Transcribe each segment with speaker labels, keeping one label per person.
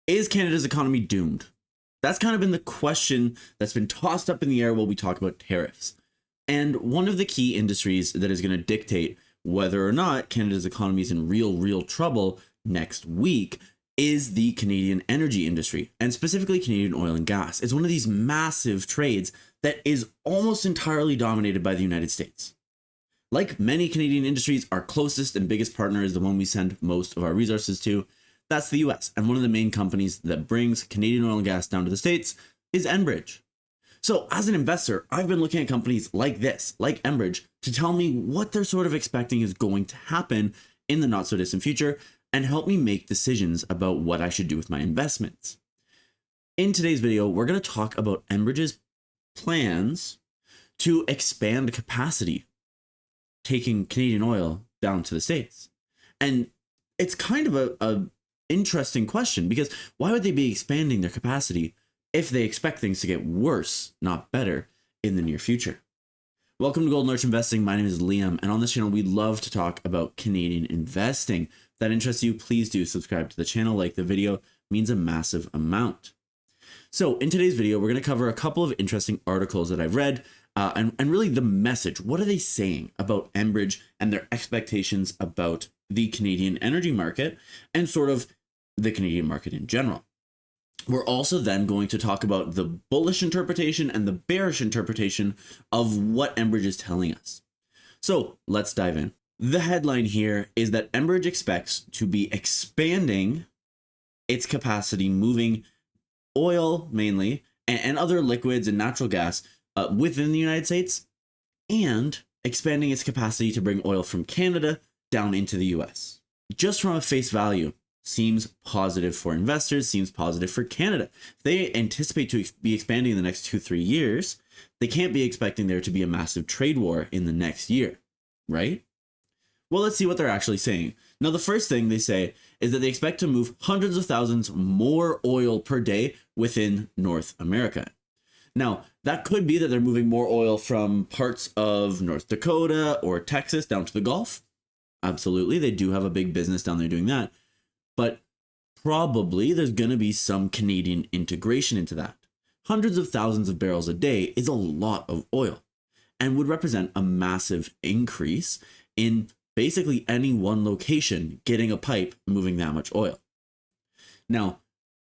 Speaker 1: Is Canada's economy doomed? That's kind of been the question that's been tossed up in the air while we talk about tariffs. And one of the key industries that is going to dictate whether or not Canada's economy is in real trouble next week is the Canadian energy industry, and specifically Canadian oil and gas. It's one of these massive trades that is almost entirely dominated by the United States. Like many Canadian industries, our closest and biggest partner is the one we send most of our resources to. That's the US. And one of the main companies that brings Canadian oil and gas down to the States is Enbridge. So as an investor, I've been looking at companies like this, like Enbridge, to tell me what they're sort of expecting is going to happen in the not so distant future and help me make decisions about what I should do with my investments. In today's video, we're going to talk about Enbridge's plans to expand capacity, taking Canadian oil down to the States. And it's kind of a interesting question, because why would they be expanding their capacity if they expect things to get worse, not better, in the near future? Welcome to Golden Arch Investing. My name is Liam, and on this channel, we love to talk about Canadian investing. If that interests you, please do subscribe to the channel. Like the video, means a massive amount. So in today's video, we're going to cover a couple of interesting articles that I've read, and really the message. What are they saying about Enbridge and their expectations about the Canadian energy market and sort of the Canadian market in general? We're also then going to talk about the bullish interpretation and the bearish interpretation of what Enbridge is telling us. So let's dive in. The headline here is that Enbridge expects to be expanding its capacity, moving oil mainly and other liquids and natural gas within the United States, and expanding its capacity to bring oil from Canada down into the US. Just from a face value, seems positive for investors, seems positive for Canada. If they anticipate to be expanding in the next 2-3 years, they can't be expecting there to be a massive trade war in the next year, right? Well, let's see what they're actually saying. Now, the first thing they say is that they expect to move hundreds of thousands more oil per day within North America. Now, that could be that they're moving more oil from parts of North Dakota or Texas down to the Gulf. Absolutely, they do have a big business down there doing that. But probably there's going to be some Canadian integration into that. Hundreds of thousands of barrels a day is a lot of oil and would represent a massive increase in basically any one location getting a pipe moving that much oil. Now,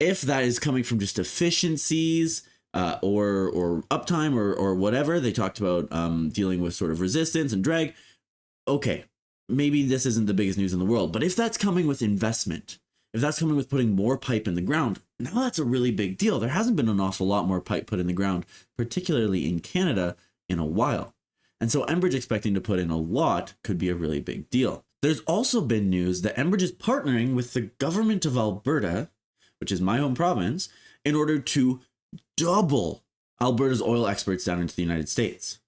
Speaker 1: if that is coming from just efficiencies or uptime or whatever, they talked about dealing with sort of resistance and drag. Okay, maybe this isn't the biggest news in the world, but if that's coming with investment, if that's coming with putting more pipe in the ground, now that's a really big deal. There hasn't been an awful lot more pipe put in the ground, particularly in Canada, in a while. And so Enbridge expecting to put in a lot could be a really big deal. There's also been news that Enbridge is partnering with the government of Alberta, which is my home province, in order to double Alberta's oil exports down into the United States.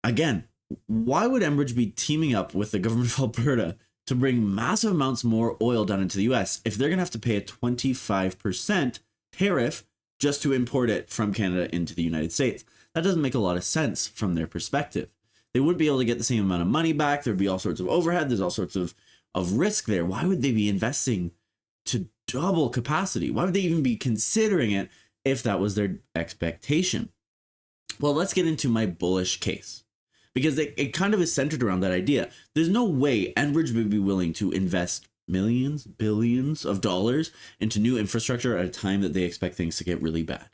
Speaker 1: Again, why would Enbridge be teaming up with the government of Alberta to bring massive amounts more oil down into the US if they're going to have to pay a 25% tariff just to import it from Canada into the United States? That doesn't make a lot of sense from their perspective. They wouldn't be able to get the same amount of money back. There'd be all sorts of overhead. There's all sorts of risk there. Why would they be investing to double capacity? Why would they even be considering it if that was their expectation? Well, let's get into my bullish case, because it kind of is centered around that idea. There's no way Enbridge would be willing to invest millions, billions of dollars into new infrastructure at a time that they expect things to get really bad.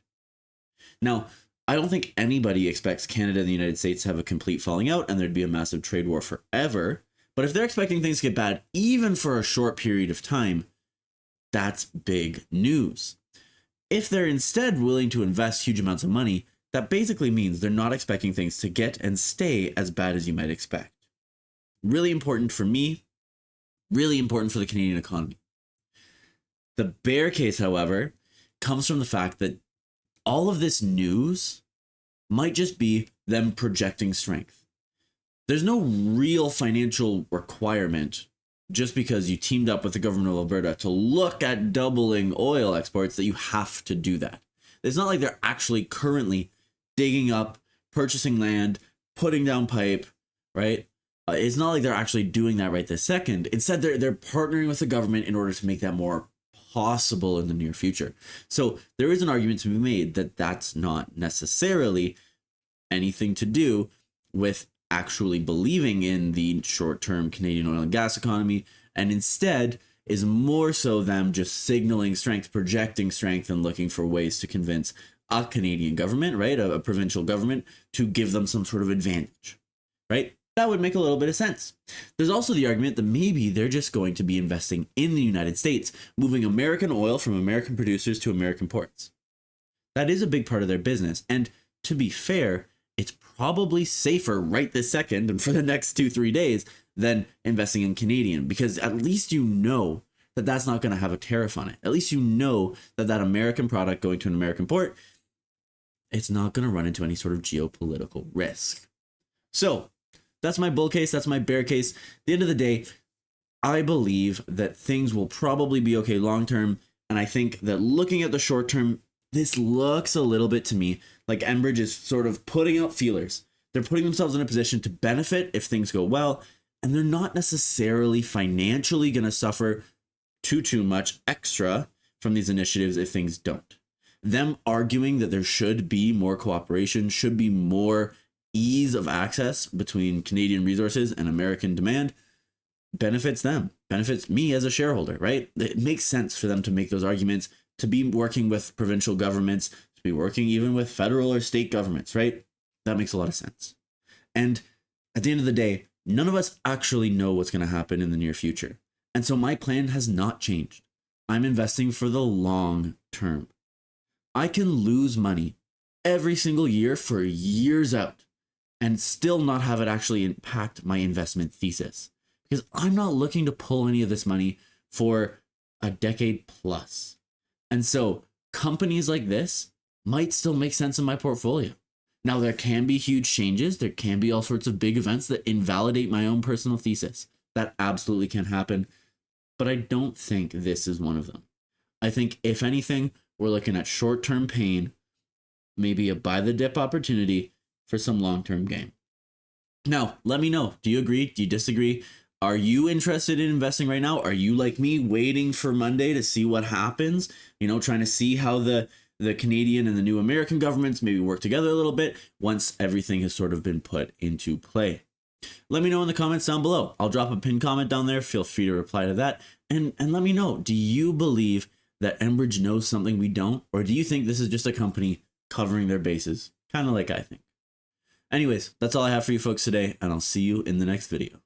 Speaker 1: Now, I don't think anybody expects Canada and the United States to have a complete falling out and there'd be a massive trade war forever. But if they're expecting things to get bad, even for a short period of time, that's big news. If they're instead willing to invest huge amounts of money, that basically means they're not expecting things to get and stay as bad as you might expect. Really important for me, really important for the Canadian economy. The bear case, however, comes from the fact that all of this news might just be them projecting strength. There's no real financial requirement just because you teamed up with the government of Alberta to look at doubling oil exports that you have to do that. It's not like they're actually currently digging up, purchasing land, putting down pipe, right? It's not like they're actually doing that right this second. Instead, they're partnering with the government in order to make that more possible in the near future. So there is an argument to be made that that's not necessarily anything to do with actually believing in the short-term Canadian oil and gas economy, and instead is more so them just signaling strength, projecting strength, and looking for ways to convince a Canadian government, right, a provincial government, to give them some sort of advantage, right? That would make a little bit of sense. There's also the argument that maybe they're just going to be investing in the United States, moving American oil from American producers to American ports. That is a big part of their business. And to be fair, it's probably safer right this second and for the next 2-3 days than investing in Canadian, because at least you know that that's not going to have a tariff on it. At least you know that that American product going to an American port, it's not going to run into any sort of geopolitical risk. So that's my bull case. That's my bear case. At the end of the day, I believe that things will probably be okay long term. And I think that looking at the short term, this looks a little bit to me like Enbridge is sort of putting out feelers. They're putting themselves in a position to benefit if things go well, and they're not necessarily financially going to suffer too much extra from these initiatives if things don't. Them arguing that there should be more cooperation, should be more ease of access between Canadian resources and American demand, benefits them, benefits me as a shareholder, right? It makes sense for them to make those arguments, to be working with provincial governments, to be working even with federal or state governments, right? That makes a lot of sense. And at the end of the day, none of us actually know what's going to happen in the near future. And so my plan has not changed. I'm investing for the long term. I can lose money every single year for years out and still not have it actually impact my investment thesis, because I'm not looking to pull any of this money for a decade plus. And so companies like this might still make sense in my portfolio. Now, there can be huge changes. There can be all sorts of big events that invalidate my own personal thesis. That absolutely can happen. But I don't think this is one of them. I think, if anything, we're looking at short-term pain, maybe a buy-the-dip opportunity for some long-term gain. Now, let me know. Do you agree? Do you disagree? Are you interested in investing right now? Are you like me, waiting for Monday to see what happens? You know, trying to see how the Canadian and the new American governments maybe work together a little bit once everything has sort of been put into play. Let me know in the comments down below. I'll drop a pinned comment down there. Feel free to reply to that. And let me know, do you believe that Enbridge knows something we don't? Or do you think this is just a company covering their bases? Kind of like I think. Anyways, that's all I have for you folks today, and I'll see you in the next video.